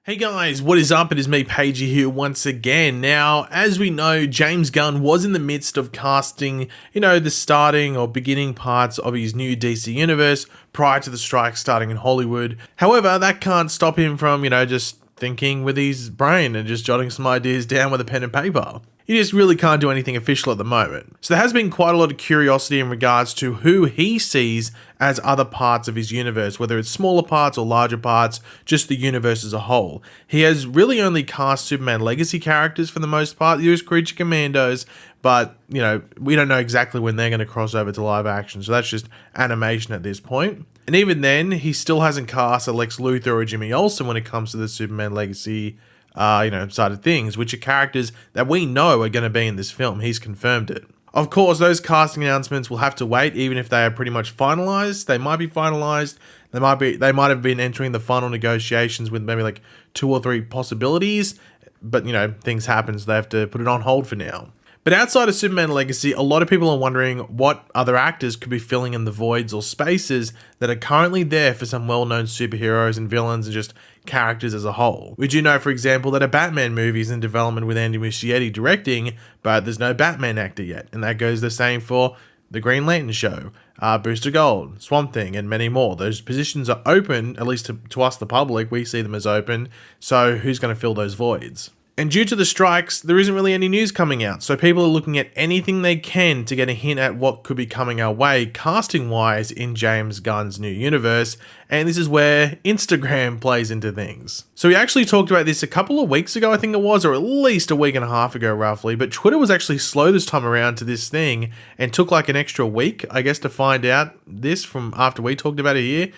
Hey guys, what is up? It is me, Pagey, here once again. Now, as we know, James Gunn was in the midst of casting, the starting or beginning parts of his new DC universe prior to the strike starting in Hollywood. However, that can't stop him from, just thinking with his brain and just jotting some ideas down with a pen and paper. He just really can't do anything official at the moment. So there has been quite a lot of curiosity in regards to who he sees as other parts of his universe, whether it's smaller parts or larger parts, just the universe as a whole. He has really only cast Superman Legacy characters for the most part, the US Creature Commandos, but, we don't know exactly when they're going to cross over to live action, so that's just animation at this point. And even then, he still hasn't cast a Lex Luthor or Jimmy Olsen when it comes to the Superman Legacy side of things, which are characters that we know are going to be in this film. He's confirmed it. Of course, those casting announcements will have to wait, even if they are pretty much finalized. They might be finalized. They might have been entering the final negotiations with maybe like 2 or 3 possibilities, but things happen, so they have to put it on hold for now. But outside of Superman Legacy, a lot of people are wondering what other actors could be filling in the voids or spaces that are currently there for some well-known superheroes and villains and just characters as a whole. We do know, for example, that a Batman movie is in development with Andy Muschietti directing, but there's no Batman actor yet, and that goes the same for the Green Lantern show, Booster Gold, Swamp Thing, and many more. Those positions are open, at least to us, the public. We see them as open, so who's going to fill those voids? And due to the strikes, there isn't really any news coming out, so people are looking at anything they can to get a hint at what could be coming our way, casting-wise, in James Gunn's new universe, and this is where Instagram plays into things. So we actually talked about this a couple of weeks ago, I think it was, or at least a week and a half ago, roughly, but Twitter was actually slow this time around to this thing, and took like an extra week, I guess, to find out this from after we talked about it here.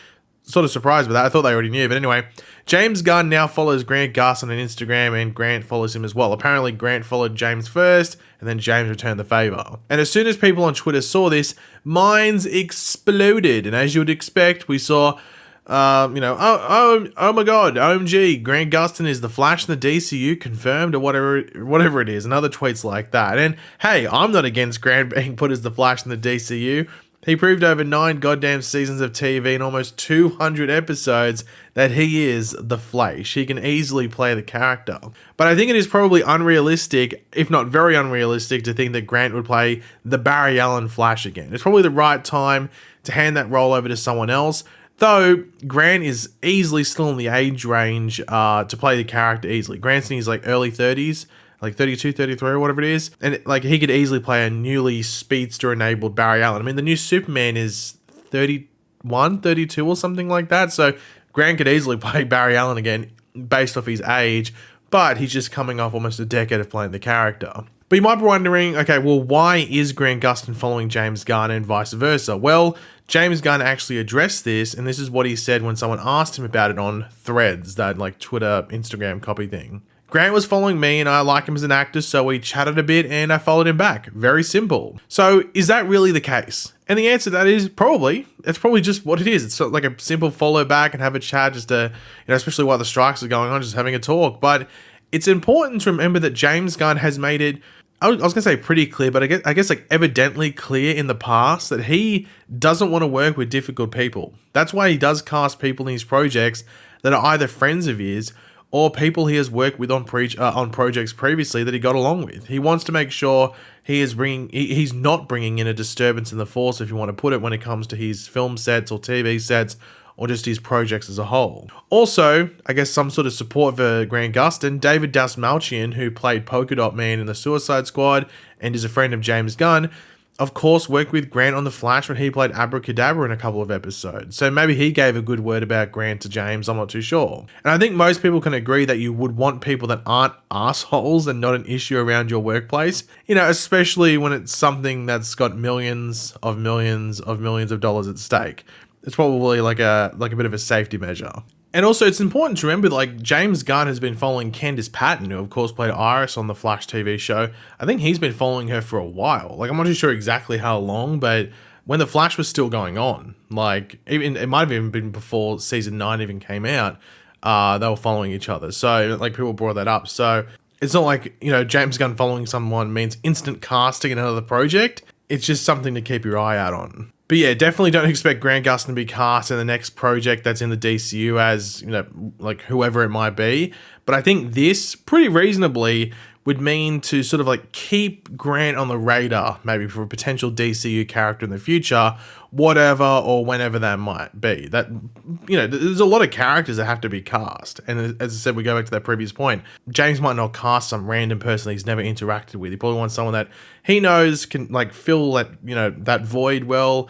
Sort of surprised by that. I thought they already knew. But anyway, James Gunn now follows Grant Gustin on Instagram, and Grant follows him as well. Apparently, Grant followed James first, and then James returned the favor. And as soon as people on Twitter saw this, minds exploded. And as you would expect, we saw, oh my god, OMG, Grant Gustin is the Flash in the DCU, confirmed, or whatever it is. And other tweets like that. And hey, I'm not against Grant being put as the Flash in the DCU. He proved over 9 goddamn seasons of TV and almost 200 episodes that he is the Flash. He can easily play the character. But I think it is probably unrealistic, if not very unrealistic, to think that Grant would play the Barry Allen Flash again. It's probably the right time to hand that role over to someone else, though Grant is easily still in the age range to play the character easily. Grant's in his early 30s. Like 32, 33 or whatever it is. And he could easily play a newly speedster enabled Barry Allen. I mean, the new Superman is 31, 32 or something like that. So Grant could easily play Barry Allen again based off his age, but he's just coming off almost a decade of playing the character. But you might be wondering, okay, well, why is Grant Gustin following James Gunn and vice versa? Well, James Gunn actually addressed this, and this is what he said when someone asked him about it on Threads, that Twitter, Instagram copy thing. Grant was following me and I like him as an actor, so we chatted a bit and I followed him back. Very simple. So is that really the case? And the answer to that is probably. It's probably just what it is. It's like a simple follow back and have a chat just to, especially while the strikes are going on, just having a talk. But it's important to remember that James Gunn has made it, I was going to say pretty clear, but I guess evidently clear in the past that he doesn't want to work with difficult people. That's why he does cast people in his projects that are either friends of his or people he has worked with on projects previously that he got along with. He wants to make sure he's not bringing in a disturbance in the force, if you want to put it, when it comes to his film sets or TV sets or just his projects as a whole. Also, I guess some sort of support for Grant Gustin, David Dastmalchian, who played Polka Dot Man in the Suicide Squad and is a friend of James Gunn, of course, worked with Grant on The Flash when he played Abracadabra in a couple of episodes. So maybe he gave a good word about Grant to James, I'm not too sure. And I think most people can agree that you would want people that aren't assholes and not an issue around your workplace, especially when it's something that's got millions of dollars at stake. It's probably like a bit of a safety measure. And also, it's important to remember, James Gunn has been following Candice Patton, who of course played Iris on the Flash TV show. I think he's been following her for a while. I'm not too sure exactly how long, but when the Flash was still going on, even it might have even been before season 9 even came out, they were following each other. So, people brought that up. So, it's not like, James Gunn following someone means instant casting in another project. It's just something to keep your eye out on. But But yeah, definitely don't expect Grant Gustin to be cast in the next project that's in the DCU as, like whoever it might be. But I think this pretty reasonably would mean to sort of like keep Grant on the radar, maybe for a potential DCU character in the future, whatever or whenever that might be. That, there's a lot of characters that have to be cast. And as I said, we go back to that previous point. James might not cast some random person he's never interacted with. He probably wants someone that he knows can like fill that, that void well,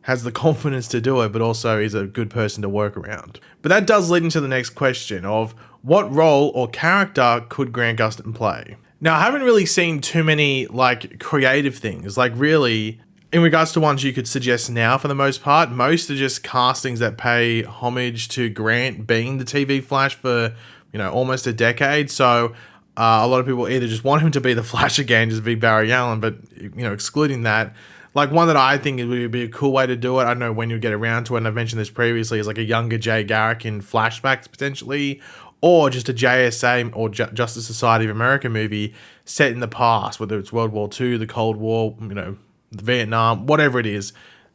has the confidence to do it, but also is a good person to work around. But that does lead into the next question of what role or character could Grant Gustin play? Now, I haven't really seen too many like creative things, like really in regards to ones you could suggest now for the most part. Most are just castings that pay homage to Grant being the TV Flash for, almost a decade. So a lot of people either just want him to be the Flash again, just be Barry Allen, but, excluding that, like one that I think would be a cool way to do it, I don't know when you'll get around to it, and I've mentioned this previously, is like a younger Jay Garrick in flashbacks potentially, or just a JSA or Justice Society of America movie set in the past, whether it's World War II, the Cold War, Vietnam, whatever it is,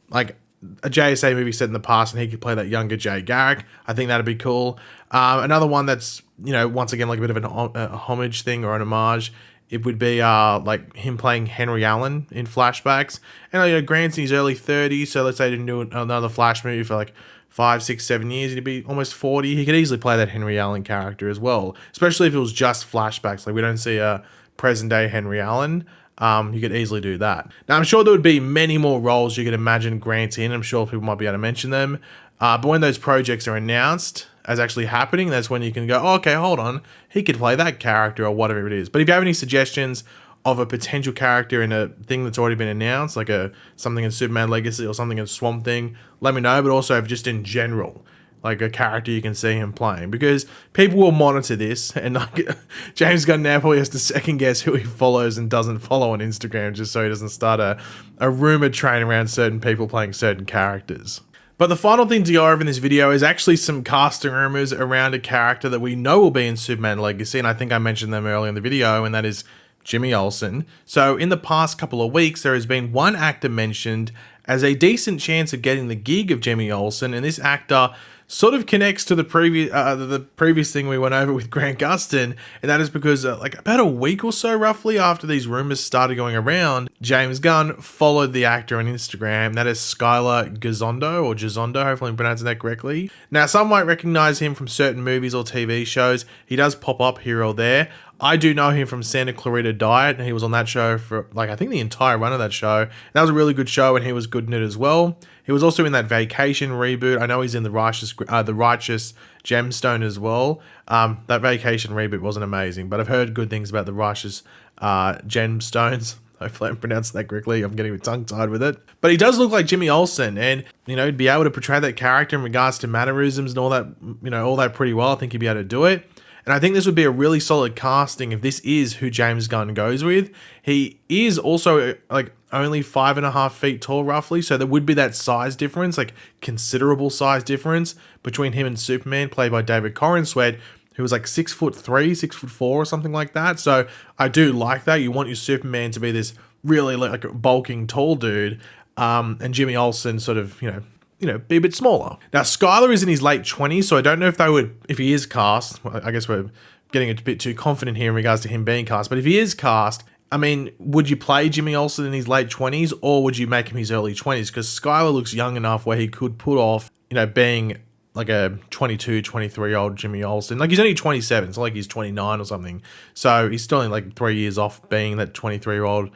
like a JSA movie set in the past and he could play that younger Jay Garrick. I think that'd be cool. Another one that's, once again, like a bit of a homage thing or an homage, it would be like him playing Henry Allen in flashbacks. And Grant's in his early 30s, so let's say he didn't do another Flash movie for like 5, 6, 7 years, he'd be almost 40. He could easily play that Henry Allen character as well, especially if it was just flashbacks. Like we don't see a present day Henry Allen. You could easily do that. Now, I'm sure there would be many more roles you could imagine Grant in. I'm sure people might be able to mention them. But when those projects are announced as actually happening, that's when you can go, oh, okay, hold on, he could play that character or whatever it is. But if you have any suggestions of a potential character in a thing that's already been announced, like something in Superman Legacy or something in Swamp Thing, let me know. But also just in general, like a character you can see him playing, because people will monitor this, and like James Gunn now probably has to second guess who he follows and doesn't follow on Instagram, just so he doesn't start a rumor train around certain people playing certain characters. But the final thing to go over in this video is actually some casting rumors around a character that we know will be in Superman Legacy, and I think I mentioned them earlier in the video, and that is Jimmy Olsen. So in the past couple of weeks, there has been one actor mentioned as a decent chance of getting the gig of Jimmy Olsen, and this actor sort of connects to the previous thing we went over with Grant Gustin, and that is because like about a week or so roughly after these rumors started going around, James Gunn followed the actor on Instagram. That is Skylar Gisondo, hopefully I'm pronouncing that correctly. Now, some might recognize him from certain movies or TV shows. He does pop up here or there. I do know him from Santa Clarita Diet, and he was on that show for like I think the entire run of that show. And that was a really good show, and he was good in it as well. He was also in that Vacation reboot. I know he's in the Righteous Gemstone as well. That Vacation reboot wasn't amazing, but I've heard good things about the Righteous Gemstones. Hopefully I'm pronouncing that correctly. I'm getting a bit tongue-tied with it. But he does look like Jimmy Olsen, and he'd be able to portray that character in regards to mannerisms and all that, all that pretty well. I think he'd be able to do it. And I think this would be a really solid casting if this is who James Gunn goes with. He is also like only 5.5 feet tall roughly, so there would be that size difference, like considerable size difference between him and Superman, played by David Corenswet, who was like 6'3", 6'4", or something like that. So I do like that. You want your Superman to be this really like a bulking tall dude, and Jimmy Olsen sort of be a bit smaller. Now, Skylar is in his late 20s, so I don't know if he is cast. I guess we're getting a bit too confident here in regards to him being cast, but if he is cast, I mean, would you play Jimmy Olsen in his late 20s, or would you make him his early 20s? Because Skylar looks young enough where he could put off, being like a 22, 23-year-old Jimmy Olsen. Like, he's only 27, so like he's 29 or something. So he's still only like 3 years off being that 23-year-old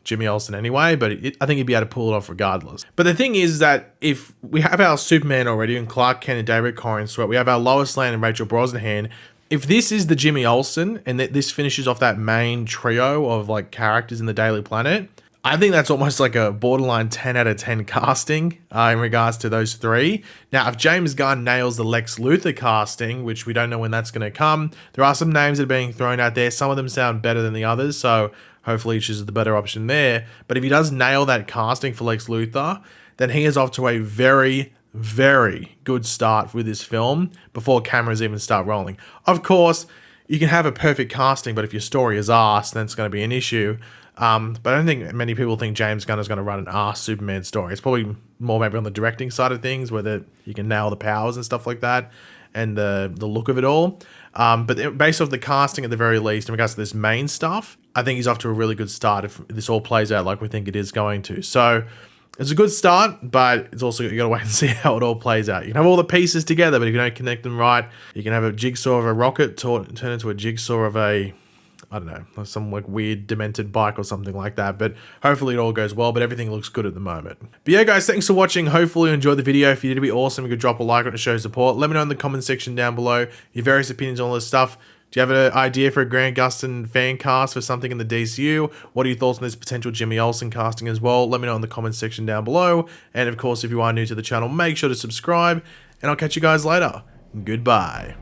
Jimmy Olsen anyway, but I think he'd be able to pull it off regardless. But the thing is that if we have our Superman already and Clark Kent and David Corenswet, we have our Lois Lane and Rachel Brosnahan. If this is the Jimmy Olsen and that this finishes off that main trio of like characters in the Daily Planet, I think that's almost like a borderline 10 out of 10 casting in regards to those three. Now, if James Gunn nails the Lex Luthor casting, which we don't know when that's going to come, there are some names that are being thrown out there. Some of them sound better than the others, so hopefully he chooses the better option there. But if he does nail that casting for Lex Luthor, then he is off to a very, very good start with this film before cameras even start rolling. Of course, you can have a perfect casting, but if your story is arse, then it's going to be an issue. But I don't think many people think James Gunn is going to run an Superman story. It's probably more maybe on the directing side of things, where you can nail the powers and stuff like that, and the look of it all. But based off the casting, at the very least, in regards to this main stuff, I think he's off to a really good start if this all plays out like we think it is going to. So it's a good start, but it's also, you got to wait and see how it all plays out. You can have all the pieces together, but if you don't connect them right, you can have a jigsaw of a rocket turn into a jigsaw of a, I don't know, some like weird demented bike or something like that. But hopefully it all goes well, but everything looks good at the moment. But yeah, guys, thanks for watching. Hopefully you enjoyed the video. If you did, it'd be awesome. You could drop a like on it to show support. Let me know in the comment section down below your various opinions on all this stuff. Do you have an idea for a Grant Gustin fan cast for something in the DCU? What are your thoughts on this potential Jimmy Olsen casting as well? Let me know in the comment section down below. And of course, if you are new to the channel, make sure to subscribe. And I'll catch you guys later. Goodbye.